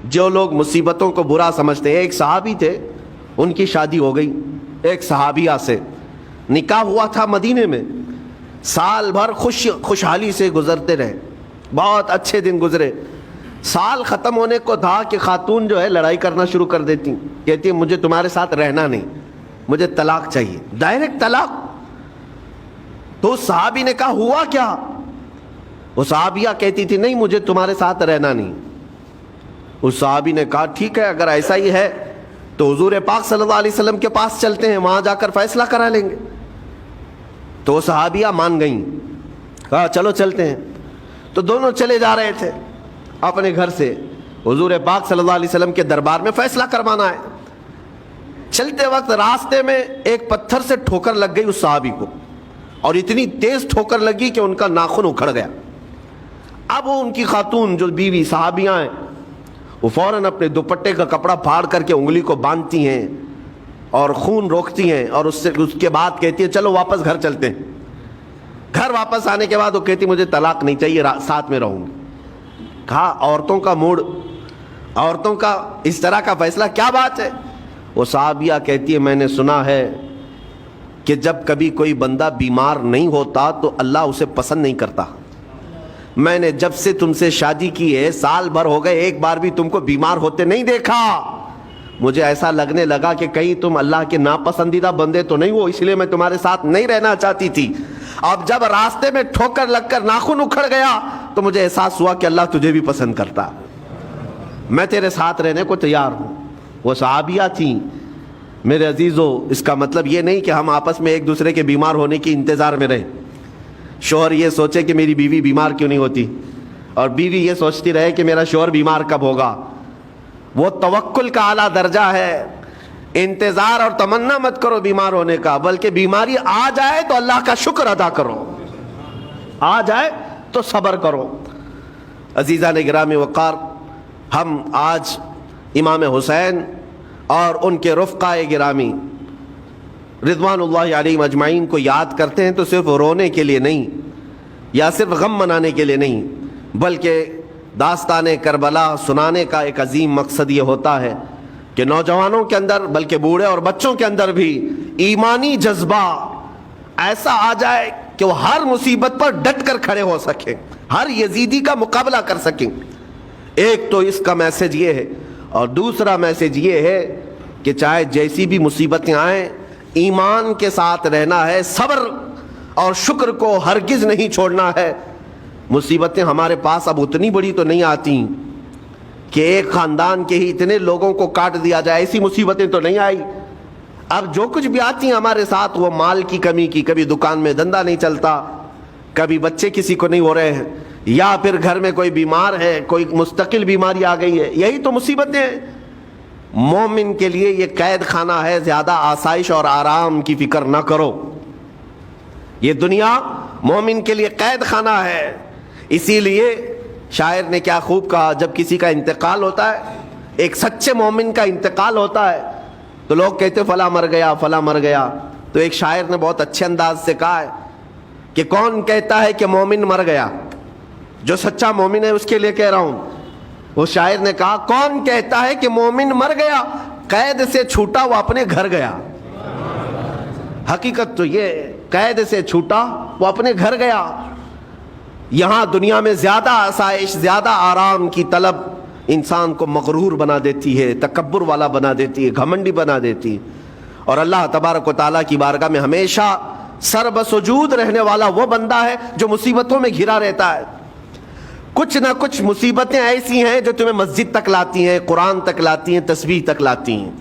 جو لوگ مصیبتوں کو برا سمجھتے ہیں، ایک صحابی تھے، ان کی شادی ہو گئی ایک صحابیہ سے، نکاح ہوا تھا مدینے میں، سال بھر خوشحالی سے گزرتے رہے، بہت اچھے دن گزرے۔ سال ختم ہونے کو تھا کہ خاتون جو ہے لڑائی کرنا شروع کر دیتی، کہتی ہے مجھے تمہارے ساتھ رہنا نہیں، مجھے طلاق چاہیے، ڈائریکٹ طلاق۔ تو اس صحابی نے کہا ہوا کیا؟ وہ صحابیہ کہتی تھی نہیں مجھے تمہارے ساتھ رہنا نہیں۔ اس صحابی نے کہا ٹھیک ہے اگر ایسا ہی ہے تو حضور پاک صلی اللہ علیہ وسلم کے پاس چلتے ہیں، وہاں جا کر فیصلہ کرا لیں گے۔ تو وہ صحابیہ مان گئیں، کہا چلو چلتے ہیں۔ تو دونوں چلے جا رہے تھے اپنے گھر سے، حضور پاک صلی اللہ علیہ وسلم کے دربار میں فیصلہ کروانا ہے۔ چلتے وقت راستے میں ایک پتھر سے ٹھوکر لگ گئی اس صحابی کو، اور اتنی تیز ٹھوکر لگی کہ ان کا ناخن اکھڑ گیا۔ اب وہ ان کی خاتون جو بیوی صحابیاں ہیں وہ فوراً اپنے دوپٹے کا کپڑا پھاڑ کر کے انگلی کو باندھتی ہیں اور خون روکتی ہیں، اور اس کے بعد کہتی ہے چلو واپس گھر چلتے ہیں۔ گھر واپس آنے کے بعد وہ کہتی مجھے طلاق نہیں چاہیے، ساتھ میں رہوں گی۔ کہا عورتوں کا موڈ، عورتوں کا اس طرح کا فیصلہ کیا بات ہے؟ وہ صحابیہ کہتی ہے میں نے سنا ہے کہ جب کبھی کوئی بندہ بیمار نہیں ہوتا تو اللہ اسے پسند نہیں کرتا۔ میں نے جب سے تم سے شادی کی ہے سال بھر ہو گئے، ایک بار بھی تم کو بیمار ہوتے نہیں دیکھا۔ مجھے ایسا لگنے لگا کہ کہیں تم اللہ کے ناپسندیدہ بندے تو نہیں ہو، اس لیے میں تمہارے ساتھ نہیں رہنا چاہتی تھی۔ اب جب راستے میں ٹھوکر لگ کر ناخن اکھڑ گیا تو مجھے احساس ہوا کہ اللہ تجھے بھی پسند کرتا، میں تیرے ساتھ رہنے کو تیار ہوں۔ وہ صحابیہ تھیں۔ میرے عزیزو، اس کا مطلب یہ نہیں کہ ہم آپس میں ایک دوسرے کے بیمار ہونے کی انتظار میں رہیں۔ شوہر یہ سوچے کہ میری بیوی بیمار کیوں نہیں ہوتی، اور بیوی یہ سوچتی رہے کہ میرا شوہر بیمار کب ہوگا۔ وہ توکل کا اعلیٰ درجہ ہے۔ انتظار اور تمنا مت کرو بیمار ہونے کا، بلکہ بیماری آ جائے تو اللہ کا شکر ادا کرو، آ جائے تو صبر کرو۔ عزیزان گرامی وقار، ہم آج امام حسین اور ان کے رفقائے گرامی رضوان اللہ علیہم اجمعین کو یاد کرتے ہیں تو صرف رونے کے لیے نہیں یا صرف غم منانے کے لیے نہیں، بلکہ داستان کربلا سنانے کا ایک عظیم مقصد یہ ہوتا ہے کہ نوجوانوں کے اندر بلکہ بوڑھے اور بچوں کے اندر بھی ایمانی جذبہ ایسا آ جائے کہ وہ ہر مصیبت پر ڈٹ کر کھڑے ہو سکیں، ہر یزیدی کا مقابلہ کر سکیں۔ ایک تو اس کا میسج یہ ہے، اور دوسرا میسج یہ ہے کہ چاہے جیسی بھی مصیبتیں آئیں ایمان کے ساتھ رہنا ہے، صبر اور شکر کو ہرگز نہیں چھوڑنا ہے۔ مصیبتیں ہمارے پاس اب اتنی بڑی تو نہیں آتی کہ ایک خاندان کے ہی اتنے لوگوں کو کاٹ دیا جائے، ایسی مصیبتیں تو نہیں آئی۔ اب جو کچھ بھی آتی ہیں ہمارے ساتھ وہ مال کی کمی کی، کبھی دکان میں دھندا نہیں چلتا، کبھی بچے کسی کو نہیں ہو رہے ہیں، یا پھر گھر میں کوئی بیمار ہے، کوئی مستقل بیماری آ گئی ہے، یہی تو مصیبتیں ہیں۔ مومن کے لیے یہ قید خانہ ہے، زیادہ آسائش اور آرام کی فکر نہ کرو۔ یہ دنیا مومن کے لیے قید خانہ ہے۔ اسی لیے شاعر نے کیا خوب کہا، جب کسی کا انتقال ہوتا ہے، ایک سچے مومن کا انتقال ہوتا ہے تو لوگ کہتے فلاں مر گیا فلاں مر گیا، تو ایک شاعر نے بہت اچھے انداز سے کہا ہے کہ کون کہتا ہے کہ مومن مر گیا؟ جو سچا مومن ہے اس کے لیے کہہ رہا ہوں۔ وہ شاعر نے کہا کون کہتا ہے کہ مومن مر گیا؟ قید سے چھوٹا وہ اپنے گھر گیا۔ حقیقت تو یہ، قید سے چھوٹا وہ اپنے گھر گیا۔ یہاں دنیا میں زیادہ آسائش، زیادہ آرام کی طلب انسان کو مغرور بنا دیتی ہے، تکبر والا بنا دیتی ہے، گھمنڈی بنا دیتی ہے، اور اللہ تبارک و تعالیٰ کی بارگاہ میں ہمیشہ سر بسجود رہنے والا وہ بندہ ہے جو مصیبتوں میں گھرا رہتا ہے۔ کچھ نہ کچھ مصیبتیں ایسی ہیں جو تمہیں مسجد تک لاتی ہیں، قرآن تک لاتی ہیں، تسبیح تک لاتی ہیں۔